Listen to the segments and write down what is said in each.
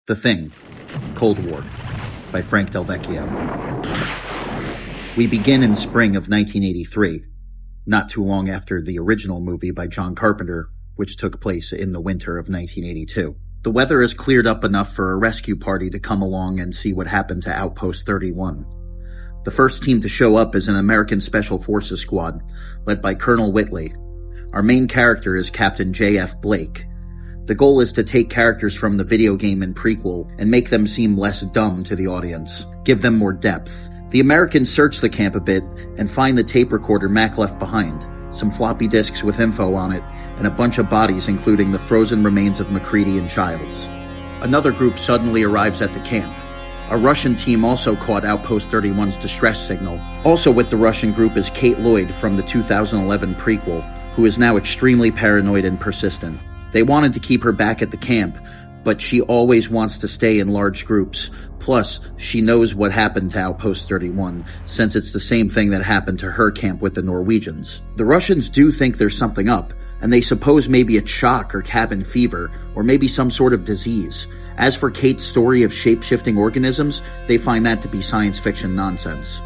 The Thing, Cold War, by Frank Del Vecchio. We begin in spring of 1983, not too long after the original movie by John Carpenter, which took place in the winter of 1982. The weather has cleared up enough for a rescue party to come along and see what happened to Outpost 31. The first team to show up is an American Special Forces squad, led by Colonel Whitley. Our main character is Captain J.F. Blake. The goal is to take characters from the video game and prequel and make them seem less dumb to the audience, give them more depth. The Americans search the camp a bit and find the tape recorder Mac left behind, some floppy disks with info on it, and a bunch of bodies including the frozen remains of McCready and Childs. Another group suddenly arrives at the camp. A Russian team also caught Outpost 31's distress signal. Also with the Russian group is Kate Lloyd from the 2011 prequel, who is now extremely paranoid and persistent. They wanted to keep her back at the camp, but she always wants to stay in large groups. Plus, she knows what happened to Outpost 31, since it's the same thing that happened to her camp with the Norwegians. The Russians do think there's something up, and they suppose maybe it's shock or cabin fever, or maybe some sort of disease. As for Kate's story of shape-shifting organisms, they find that to be science fiction nonsense.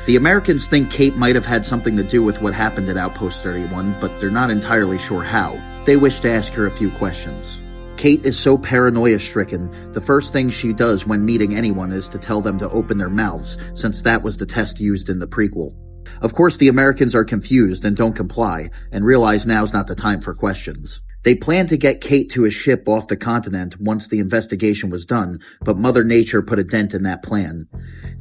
The Americans think Kate might have had something to do with what happened at Outpost 31, but they're not entirely sure how. They wish to ask her a few questions. Kate is so paranoia-stricken, the first thing she does when meeting anyone is to tell them to open their mouths, since that was the test used in the prequel. Of course, the Americans are confused and don't comply, and realize now's not the time for questions. They plan to get Kate to a ship off the continent once the investigation was done, but Mother Nature put a dent in that plan.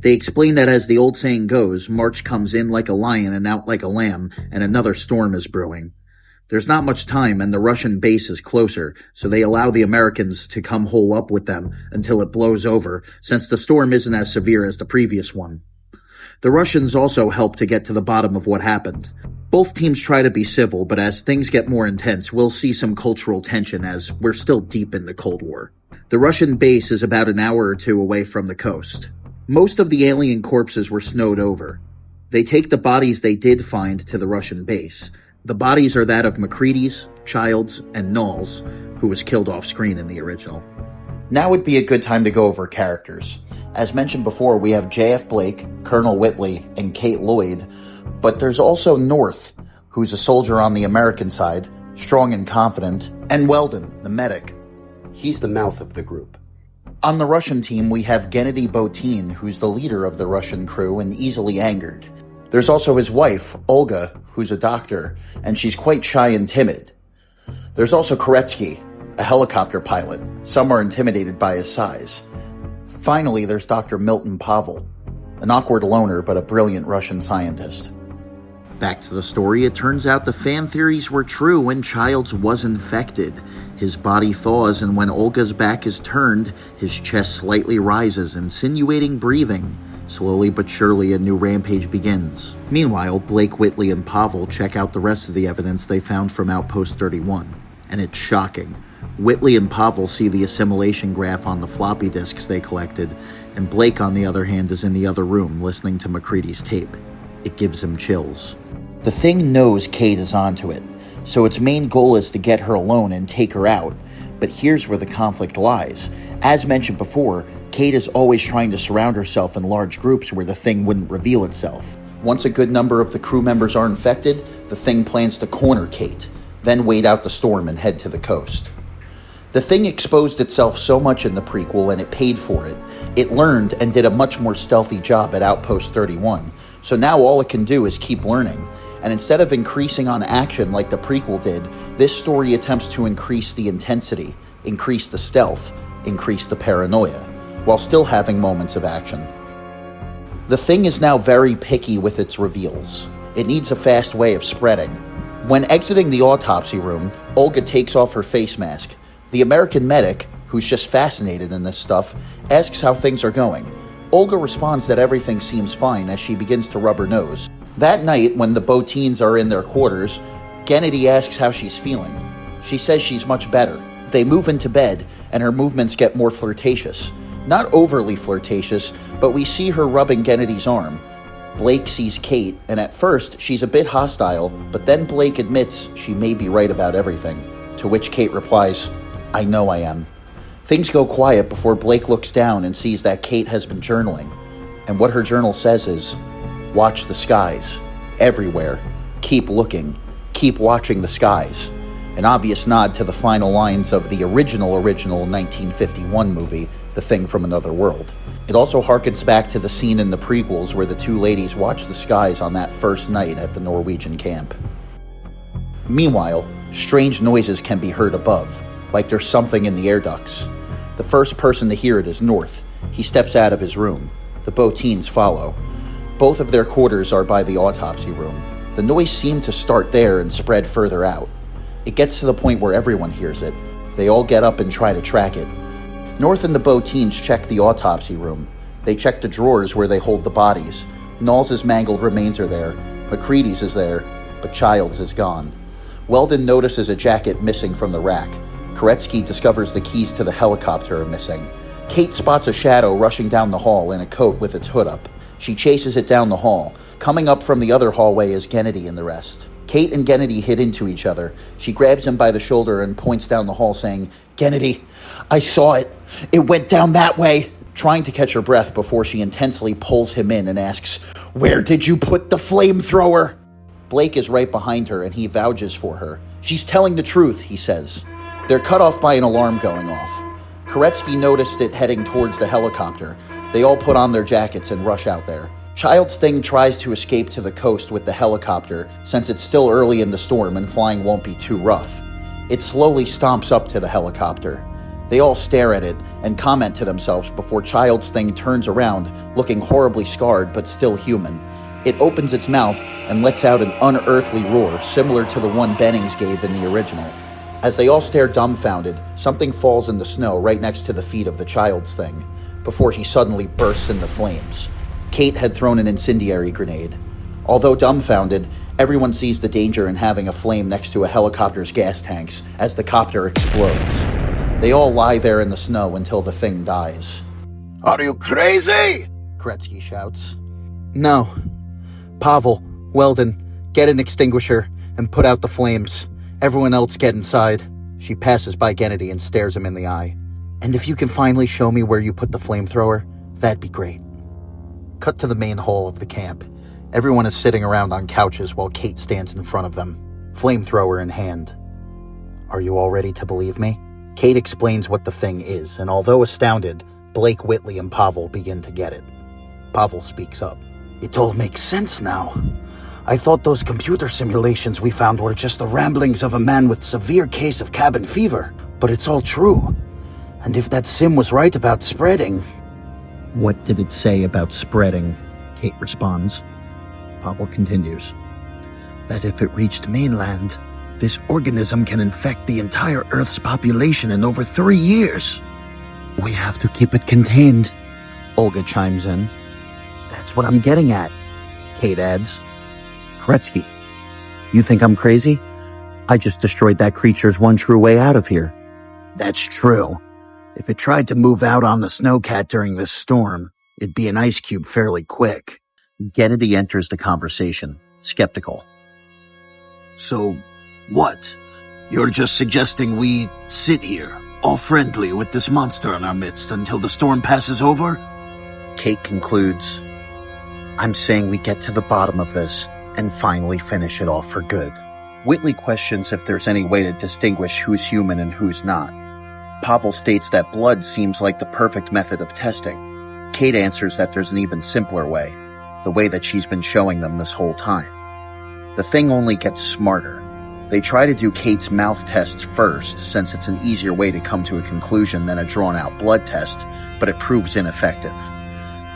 They explain that as the old saying goes, March comes in like a lion and out like a lamb, and another storm is brewing. There's not much time, and the Russian base is closer, so they allow the Americans to come hole up with them until it blows over, since the storm isn't as severe as the previous one. The Russians also help to get to the bottom of what happened. Both teams try to be civil, but as things get more intense, we'll see some cultural tension as we're still deep in the Cold War. The Russian base is about an hour or two away from the coast. Most of the alien corpses were snowed over. They take the bodies they did find to the Russian base. The bodies are that of McCready's, Childs, and Knowles, who was killed off screen in the original. Now would be a good time to go over characters. As mentioned before, we have J.F. Blake, Colonel Whitley, and Kate Lloyd, but there's also North, who's a soldier on the American side, strong and confident, and Weldon, the medic. He's the mouth of the group. On the Russian team, we have Gennady Botin, who's the leader of the Russian crew and easily angered. There's also his wife, Olga, who's a doctor, and she's quite shy and timid. There's also Koretsky, a helicopter pilot. Some are intimidated by his size. Finally, there's Dr. Milton Pavel, an awkward loner but a brilliant Russian scientist. Back to the story, it turns out the fan theories were true when Childs was infected. His body thaws, and when Olga's back is turned, his chest slightly rises, insinuating breathing. Slowly but surely, a new rampage begins. Meanwhile, Blake, Whitley, and Pavel check out the rest of the evidence they found from Outpost 31. And it's shocking. Whitley and Pavel see the assimilation graph on the floppy disks they collected, and Blake, on the other hand, is in the other room listening to McCready's tape. It gives him chills. The Thing knows Kate is onto it, so its main goal is to get her alone and take her out. But here's where the conflict lies. As mentioned before, Kate is always trying to surround herself in large groups where the Thing wouldn't reveal itself. Once a good number of the crew members are infected, the Thing plans to corner Kate, then wait out the storm and head to the coast. The Thing exposed itself so much in the prequel, and it paid for it. It learned and did a much more stealthy job at Outpost 31, so now all it can do is keep learning. And instead of increasing on action like the prequel did, this story attempts to increase the intensity, increase the stealth, increase the paranoia, while still having moments of action. The Thing is now very picky with its reveals. It needs a fast way of spreading. When exiting the autopsy room, Olga takes off her face mask. The American medic, who's just fascinated in this stuff, asks how things are going. Olga responds that everything seems fine as she begins to rub her nose. That night, when the Botins are in their quarters, Gennady asks how she's feeling. She says she's much better. They move into bed, and her movements get more flirtatious. Not overly flirtatious, but we see her rubbing Gennady's arm. Blake sees Kate, and at first, she's a bit hostile, but then Blake admits she may be right about everything, to which Kate replies, "I know I am." Things go quiet before Blake looks down and sees that Kate has been journaling. And what her journal says is, watch the skies. Everywhere. Keep looking. Keep watching the skies. An obvious nod to the final lines of the original 1951 movie, The Thing from Another World. It also harkens back to the scene in the prequels where the two ladies watch the skies on that first night at the Norwegian camp. Meanwhile, strange noises can be heard above, like there's something in the air ducts. The first person to hear it is North. He steps out of his room. The Boteens follow. Both of their quarters are by the autopsy room. The noise seemed to start there and spread further out. It gets to the point where everyone hears it. They all get up and try to track it. North and the Boteens check the autopsy room. They check the drawers where they hold the bodies. Knowles' mangled remains are there. McCready's is there, but Childs is gone. Weldon notices a jacket missing from the rack. Koretsky discovers the keys to the helicopter are missing. Kate spots a shadow rushing down the hall in a coat with its hood up. She chases it down the hall. Coming up from the other hallway is Gennady and the rest. Kate and Gennady hit into each other. She grabs him by the shoulder and points down the hall saying, "Gennady, I saw it. It went down that way." Trying to catch her breath before she intensely pulls him in and asks, "Where did you put the flamethrower?" Blake is right behind her and he vouches for her. "She's telling the truth," he says. They're cut off by an alarm going off. Koretsky noticed it heading towards the helicopter. They all put on their jackets and rush out there. Child's Thing tries to escape to the coast with the helicopter since it's still early in the storm and flying won't be too rough. It slowly stomps up to the helicopter. They all stare at it and comment to themselves before Child's Thing turns around, looking horribly scarred but still human. It opens its mouth and lets out an unearthly roar similar to the one Bennings gave in the original. As they all stare dumbfounded, something falls in the snow right next to the feet of the Child's Thing, before he suddenly bursts into flames. Kate had thrown an incendiary grenade. Although dumbfounded, everyone sees the danger in having a flame next to a helicopter's gas tanks as the copter explodes. They all lie there in the snow until the thing dies. "Are you crazy?" Koretsky shouts. "No. Pavel, Weldon, get an extinguisher and put out the flames. Everyone else get inside." She passes by Gennady and stares him in the eye. "And if you can finally show me where you put the flamethrower, that'd be great." Cut to the main hall of the camp. Everyone is sitting around on couches while Kate stands in front of them, flamethrower in hand. "Are you all ready to believe me?" Kate explains what the thing is, and although astounded, Blake, Whitley, and Pavel begin to get it. Pavel speaks up. "It all makes sense now. I thought those computer simulations we found were just the ramblings of a man with severe case of cabin fever, but it's all true. And if that sim was right about spreading..." "What did it say about spreading?" Kate responds. Pavel continues. "That if it reached mainland, this organism can infect the entire Earth's population in over 3 years. We have to keep it contained." Olga chimes in. "That's what I'm getting at," Kate adds. "Koretsky, you think I'm crazy? I just destroyed that creature's one true way out of here." "That's true. If it tried to move out on the snowcat during this storm, it'd be an ice cube fairly quick." Gennady enters the conversation, skeptical. "So, what? You're just suggesting we sit here, all friendly with this monster in our midst until the storm passes over?" Kate concludes, "I'm saying we get to the bottom of this and finally finish it off for good." Whitley questions if there's any way to distinguish who's human and who's not. Pavel states that blood seems like the perfect method of testing. Kate answers that there's an even simpler way, the way that she's been showing them this whole time. The thing only gets smarter. They try to do Kate's mouth tests first, since it's an easier way to come to a conclusion than a drawn-out blood test, but it proves ineffective.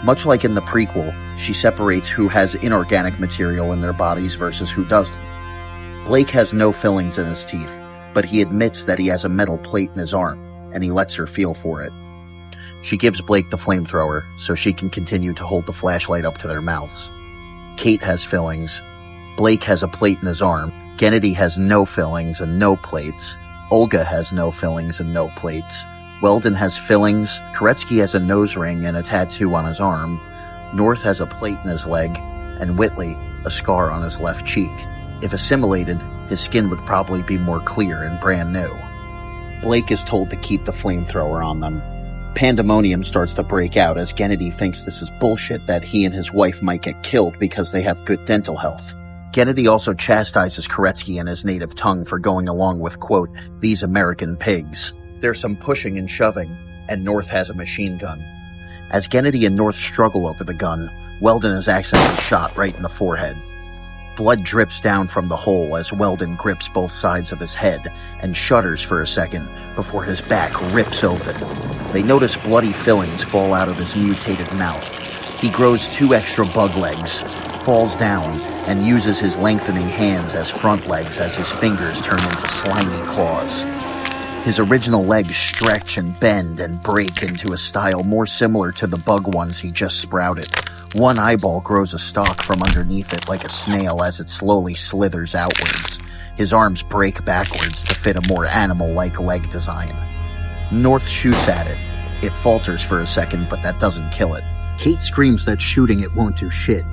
Much like in the prequel, she separates who has inorganic material in their bodies versus who doesn't. Blake has no fillings in his teeth, but he admits that he has a metal plate in his arm, and he lets her feel for it. She gives Blake the flamethrower so she can continue to hold the flashlight up to their mouths. Kate has fillings. Blake has a plate in his arm. Gennady has no fillings and no plates. Olga has no fillings and no plates. Weldon has fillings. Koretsky has a nose ring and a tattoo on his arm. North has a plate in his leg. And Whitley, a scar on his left cheek. If assimilated, his skin would probably be more clear and brand new. Blake is told to keep the flamethrower on them. Pandemonium starts to break out as Gennady thinks this is bullshit that he and his wife might get killed because they have good dental health. Gennady also chastises Koretsky in his native tongue for going along with, quote, these American pigs. There's some pushing and shoving, and North has a machine gun. As Gennady and North struggle over the gun, Weldon is accidentally shot right in the forehead. Blood drips down from the hole as Weldon grips both sides of his head and shudders for a second before his back rips open. They notice bloody fillings fall out of his mutated mouth. He grows 2 extra bug legs, falls down, and uses his lengthening hands as front legs as his fingers turn into slimy claws. His original legs stretch and bend and break into a style more similar to the bug ones he just sprouted. One eyeball grows a stalk from underneath it like a snail as it slowly slithers outwards. His arms break backwards to fit a more animal-like leg design. North shoots at it. It falters for a second, but that doesn't kill it. Kate screams that shooting it won't do shit.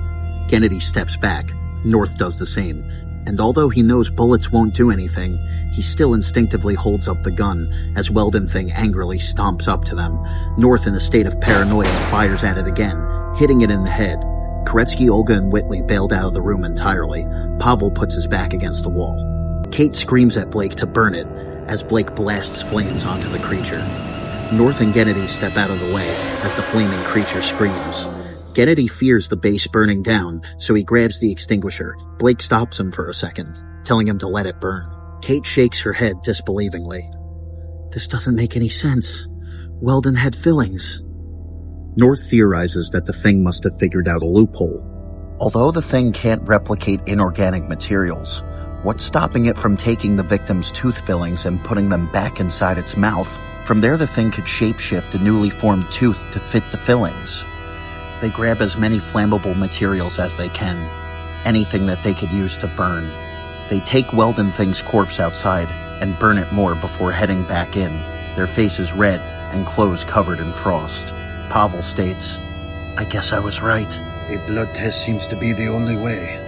Gennady steps back. North does the same. And although he knows bullets won't do anything, he still instinctively holds up the gun as Weldon Thing angrily stomps up to them. North, in a state of paranoia, fires at it again, hitting it in the head. Koretsky, Olga, and Whitley bailed out of the room entirely. Pavel puts his back against the wall. Kate screams at Blake to burn it as Blake blasts flames onto the creature. North and Gennady step out of the way as the flaming creature screams. Gennady fears the base burning down, so he grabs the extinguisher. Blake stops him for a second, telling him to let it burn. Kate shakes her head disbelievingly. This doesn't make any sense. Weldon had fillings. North theorizes that the Thing must have figured out a loophole. Although the Thing can't replicate inorganic materials, what's stopping it from taking the victim's tooth fillings and putting them back inside its mouth? From there, the Thing could shapeshift a newly formed tooth to fit the fillings. They grab as many flammable materials as they can, anything that they could use to burn. They take Weldon Thing's corpse outside and burn it more before heading back in, their faces red and clothes covered in frost. Pavel states, I guess I was right. A blood test seems to be the only way.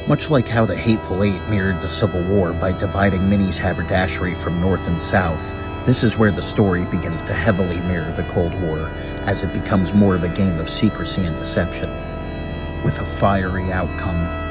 Much like how the Hateful Eight mirrored the Civil War by dividing Minnie's haberdashery from North and South, this is where the story begins to heavily mirror the Cold War, as it becomes more of a game of secrecy and deception, with a fiery outcome.